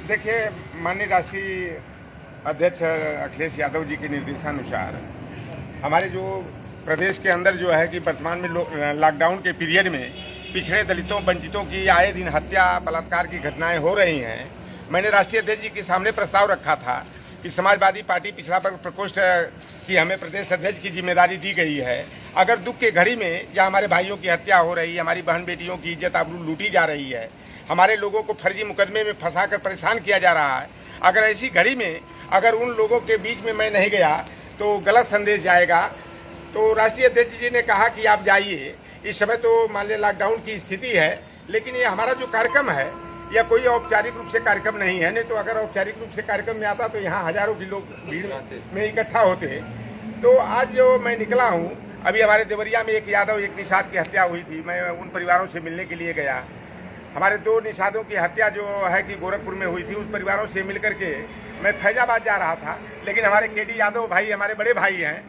देखिए, माननीय राष्ट्रीय अध्यक्ष अखिलेश यादव जी के निर्देशानुसार हमारे जो प्रदेश के अंदर जो है कि वर्तमान में लॉकडाउन के पीरियड में पिछड़े दलितों वंचितों की आए दिन हत्या बलात्कार की घटनाएं हो रही हैं। मैंने राष्ट्रीय अध्यक्ष जी के सामने प्रस्ताव रखा था कि समाजवादी पार्टी पिछड़ा वर्ग प्रकोष्ठ की हमें प्रदेश अध्यक्ष की जिम्मेदारी दी गई है। अगर दुख के घड़ी में या हमारे भाइयों की हत्या हो रही है, हमारी बहन बेटियों की इज्जत आबरू लूटी जा रही है, हमारे लोगों को फर्जी मुकदमे में फंसाकर परेशान किया जा रहा है, अगर ऐसी घड़ी में अगर उन लोगों के बीच में मैं नहीं गया तो गलत संदेश जाएगा। तो राष्ट्रीय अध्यक्ष जी ने कहा कि आप जाइए। इस समय तो मान लिया लॉकडाउन की स्थिति है, लेकिन ये हमारा जो कार्यक्रम है यह कोई औपचारिक रूप से कार्यक्रम नहीं है। नहीं तो अगर औपचारिक रूप से कार्यक्रम में आता तो यहाँ हजारों की लोग भीड़ में इकट्ठा होते। तो आज जो मैं निकला हूँ, अभी हमारे देवरिया में एक यादव एक निषाद की हत्या हुई थी। मैं उन परिवारों से मिलने के लिए गया। हमारे 2 निषादों की हत्या जो है कि गोरखपुर में हुई थी, उस परिवारों से मिलकर के मैं फैजाबाद जा रहा था। लेकिन हमारे केडी यादव भाई हमारे बड़े भाई हैं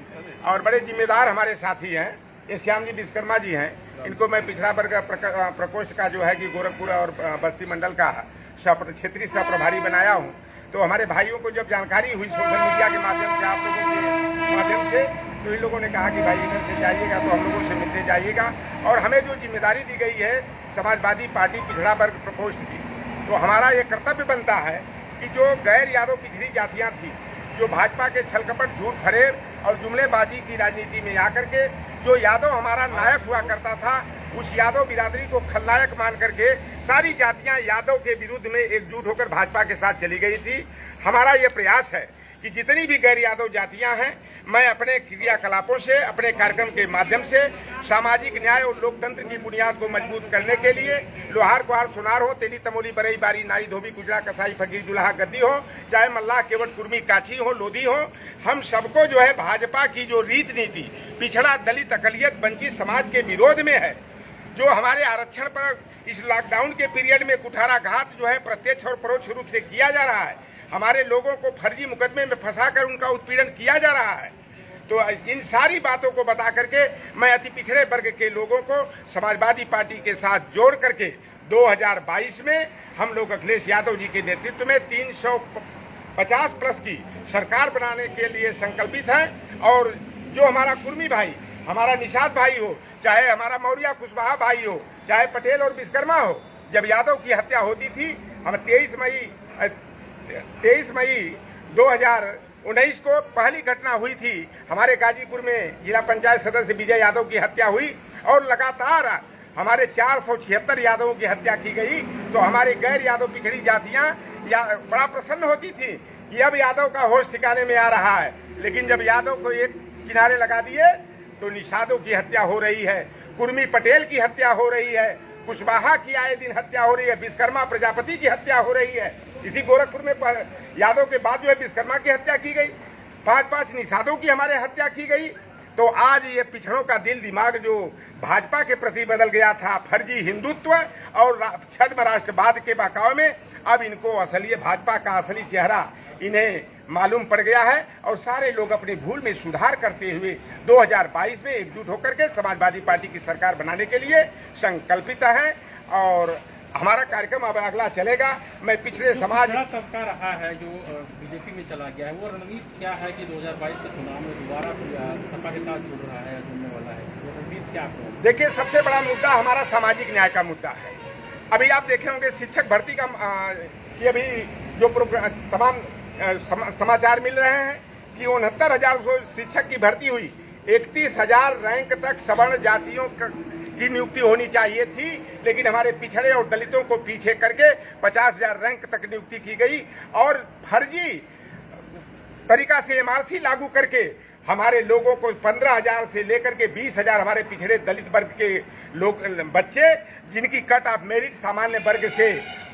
और बड़े जिम्मेदार हमारे साथी हैं। ये श्याम जी विश्वकर्मा जी हैं। इनको मैं पिछड़ा वर्ग प्रकोष्ठ का जो है कि गोरखपुर और बस्ती मंडल का क्षेत्रीय सह प्रभारी बनाया हूँ। तो हमारे भाइयों को जब जानकारी हुई सोशल मीडिया के माध्यम से, आप लोगों के माध्यम से, तो इन लोगों ने कहा कि भाई इधर से जाइएगा तो हम लोगों से मिलते जाइएगा। और हमें जो जिम्मेदारी दी गई है समाजवादी पार्टी पिछड़ा वर्ग प्रकोष्ठ की, तो हमारा ये कर्तव्य बनता है कि जो गैर यादव पिछड़ी जातियां थी, जो भाजपा के छलकपट झूठ फरेब और जुमलेबाजी की राजनीति में आकर के जो यादव हमारा नायक हुआ करता था, उस यादव बिरादरी को खलनायक मान करके सारी जातियां यादव के विरुद्ध में एकजुट होकर भाजपा के साथ चली गई थी। हमारा ये प्रयास है कि जितनी भी गैर यादव जातियां हैं, मैं अपने क्रियाकलापों से, अपने कार्यक्रम के माध्यम से सामाजिक न्याय और लोकतंत्र की बुनियाद को मजबूत करने के लिए लोहार कुहार सुनार हो, तेली तमोली बरई बारी नाई धोबी गुजरा कसाई फकीर जुलाहा गद्दी हो, चाहे मल्लाह केवट कुर्मी काची हो, लोधी हो, हम सबको जो है भाजपा की जो रीत नीति पिछड़ा दलित अकलियत वंचित समाज के विरोध में है, जो हमारे आरक्षण पर इस लॉकडाउन के पीरियड में कुठाराघात जो है प्रत्यक्ष और परोक्ष रूप से किया जा रहा है, हमारे लोगों को फर्जी मुकदमे में फंसाकर उनका उत्पीड़न किया जा रहा है। तो इन सारी बातों को बता करके मैं अति पिछड़े वर्ग के लोगों को समाजवादी पार्टी के साथ जोड़ करके 2022 में हम लोग अखिलेश यादव जी के नेतृत्व में 350 प्लस की सरकार बनाने के लिए संकल्पित हैं। और जो हमारा कुर्मी भाई, हमारा निषाद भाई हो, चाहे हमारा मौर्य कुशवाहा भाई हो, चाहे पटेल और विश्वकर्मा हो, जब यादव की हत्या होती थी, हम 23 मई 2019 को पहली घटना हुई थी। हमारे गाजीपुर में जिला पंचायत सदस्य विजय यादव की हत्या हुई और लगातार हमारे 476 यादवों की हत्या की गई। तो हमारे गैर यादव पिछड़ी जातियां बड़ा प्रसन्न होती थी कि अब यादव का होश ठिकाने में आ रहा है। लेकिन जब यादव को एक किनारे लगा दिए तो निषादों की हत्या हो रही है, कुर्मी पटेल की हत्या हो रही है, कुशवाहा की आए दिन हत्या हो रही है, विश्वकर्मा प्रजापति की हत्या हो रही है। इसी गोरखपुर में यादव के बाद जो है विश्वकर्मा की हत्या की गई, 5 निषादों की हमारे हत्या की गई। तो आज ये पिछड़ों का दिल दिमाग जो भाजपा के प्रति बदल गया था फर्जी हिंदुत्व और छद्म राष्ट्रवाद के बहकावे में, अब इनको असली भाजपा का असली चेहरा इन्हें मालूम पड़ गया है और सारे लोग अपनी भूल में सुधार करते हुए 2022 में एकजुट होकर के समाजवादी पार्टी की सरकार बनाने के लिए संकल्पित है। और हमारा कार्यक्रम अब अगला चलेगा। मैं पिछड़े समाज तबका रहा है जो बीजेपी में चला गया है, वो रणनीति क्या है कि 2022 के चुनाव में दोबारा सपा के साथ जुड़ रहा है, जुड़ने वाला है, वो रणनीति क्या है? देखिए, सबसे बड़ा मुद्दा हमारा सामाजिक न्याय का मुद्दा है। अभी आप देखे होंगे शिक्षक भर्ती का कि अभी जो तमाम समाचार मिल रहे हैं कि 69,000 शिक्षक की भर्ती हुई, 31,000 रैंक तक सवर्ण जातियों की नियुक्ति होनी चाहिए थी, लेकिन हमारे पिछड़े और दलितों को पीछे करके 50,000 रैंक तक नियुक्ति की गई और फर्जी तरीका से एमआरसी लागू करके हमारे लोगों को 15,000 से लेकर के 20,000 हमारे पिछड़े दलित वर्ग के लोग बच्चे जिनकी कट ऑफ मेरिट सामान्य वर्ग से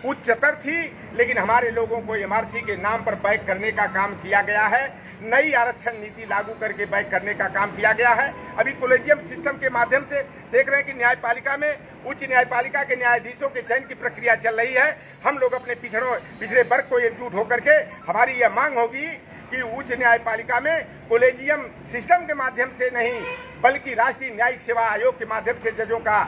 उच्चतर थी, लेकिन हमारे लोगों को एमआरसी के नाम पर बैक करने का काम किया गया है। नई आरक्षण नीति लागू करके बैक करने का काम किया गया है। अभी कोलेजियम सिस्टम के माध्यम से देख रहे हैं कि न्यायपालिका में उच्च न्यायपालिका के न्यायाधीशों के चयन की प्रक्रिया चल रही है। हम लोग अपने पिछड़े वर्ग को एकजुट होकर के हमारी यह मांग होगी कि उच्च न्यायपालिका में कोलेजियम सिस्टम के माध्यम से नहीं बल्कि राष्ट्रीय न्यायिक सेवा आयोग के माध्यम से जजों का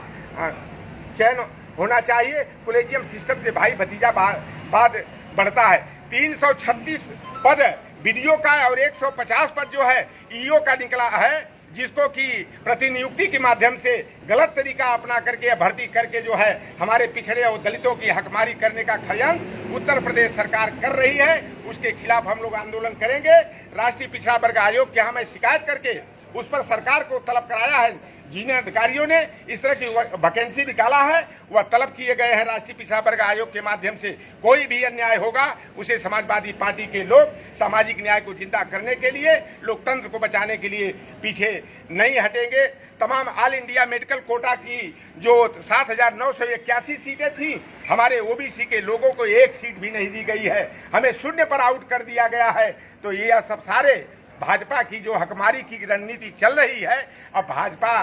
चयन होना चाहिए। कोलेजियम सिस्टम से भाई भतीजा बाद बढ़ता है। 336 पद बीडीओ का और 150 पद जो है ईओ का निकला है, जिसको कि प्रतिनियुक्ति के माध्यम से गलत तरीका अपना करके या भर्ती करके जो है हमारे पिछड़े और दलितों की हकमारी करने का षड्यंत्र उत्तर प्रदेश सरकार कर रही है। उसके खिलाफ हम लोग आंदोलन करेंगे। राष्ट्रीय पिछड़ा वर्ग आयोग के यहाँ मैं शिकायत करके उस पर सरकार को तलब कराया है। जिन अधिकारियों ने इस तरह की वैकेंसी निकाला है वह तलब किए गए हैं राष्ट्रीय पिछड़ा वर्ग आयोग के माध्यम से। कोई भी अन्याय होगा उसे समाजवादी पार्टी के लोग सामाजिक न्याय को जिंदा करने के लिए, लोकतंत्र को बचाने के लिए पीछे नहीं हटेंगे। तमाम ऑल इंडिया मेडिकल कोटा की जो 7,981 सीटें थी, हमारे ओबीसी के लोगों को एक सीट भी नहीं दी गई है, हमें शून्य पर आउट कर दिया गया है। तो ये सब सारे भाजपा की जो हकमारी की रणनीति चल रही है, अब भाजपा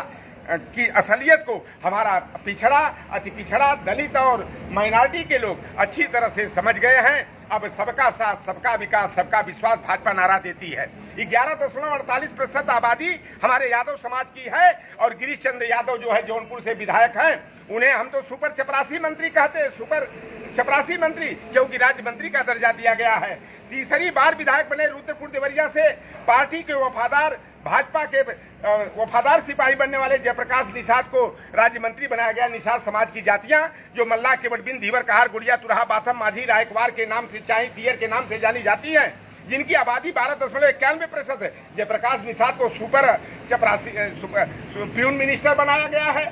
की असलियत को हमारा पिछड़ा, अति पिछड़ा, दलित और माइनॉरिटी के लोग अच्छी तरह से समझ गए हैं। अब सबका साथ, सबका विकास, सबका विश्वास भाजपा नारा देती है। 11.48% आबादी हमारे यादव समाज की है और गिरीश चंद्र यादव जो है जौनपुर से विधायक हैं, उन्हें हम तो सुपर चपरासी मंत्री कहते हैं, सुपर चपरासी मंत्री, क्योंकि राज्य मंत्री का दर्जा दिया गया है। तीसरी बार विधायक बने रुद्रपुर देवरिया से। पार्टी के वफादार, भाजपा के वफादार सिपाही बनने वाले जयप्रकाश निषाद को राज्य मंत्री बनाया गया। निषाद समाज की जातियां जो मल्ला, केवटबिंद, धीवर, कहार, गुड़िया, तुरहा, बाथम, माझी, रायकवार के नाम से, चाहे पियर के नाम से जानी जाती है, जिनकी आबादी 12.91% है। जयप्रकाश निषाद को सुपर चपरासी प्यून मिनिस्टर बनाया गया है।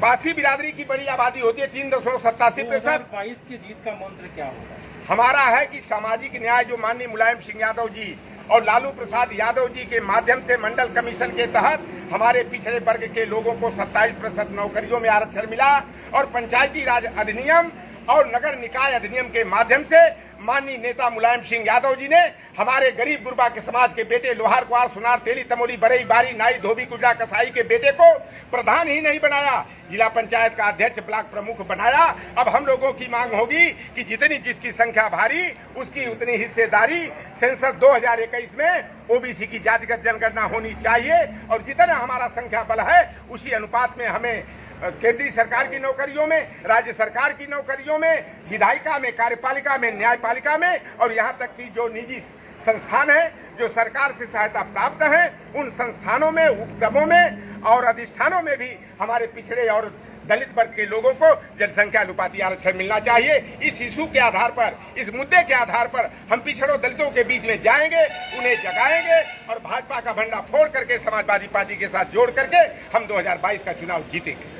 बासी बिरादरी की बड़ी आबादी होती है 3.87%। 2022 की जीत का मंत्र क्या होगा? हमारा है कि सामाजिक न्याय जो माननीय मुलायम सिंह यादव जी और लालू प्रसाद यादव जी के माध्यम से मंडल कमीशन के तहत हमारे पिछड़े वर्ग के लोगों को 27% नौकरियों में आरक्षण मिला और पंचायती राज अधिनियम और नगर निकाय अधिनियम के माध्यम से माननीय नेता मुलायम सिंह यादव जी ने हमारे गरीब गुरबा के समाज के बेटे लोहार, कुआर, सुनार, तेली, तमोली, बरई, बारी, नाई, धोबी, कुजरा, कसाई के बेटे को प्रधान ही नहीं बनाया, जिला पंचायत का अध्यक्ष, ब्लॉक प्रमुख बनाया। अब हम लोगों की मांग होगी कि जितनी जिसकी संख्या भारी उसकी उतनी हिस्सेदारी सेंसस 2021 में ओबीसी की जातिगत जनगणना होनी चाहिए और जितना हमारा संख्या बल है उसी अनुपात में हमें केंद्रीय सरकार की नौकरियों में, राज्य सरकार की नौकरियों में, विधायिका में, कार्यपालिका में, न्यायपालिका में और यहाँ तक कि जो निजी संस्थान है जो सरकार से सहायता प्राप्त है उन संस्थानों में, उपक्रमों में और अधिष्ठानों में भी हमारे पिछड़े और दलित वर्ग के लोगों को जनसंख्या अनुपाती आरक्षण मिलना चाहिए। इस इशू के आधार पर, इस मुद्दे के आधार पर हम पिछड़ों दलितों के बीच में जाएंगे, उन्हें जगाएंगे और भाजपा का भंडा फोड़ करके समाजवादी पार्टी के साथ जोड़ करके हम 2022 का चुनाव जीतेंगे।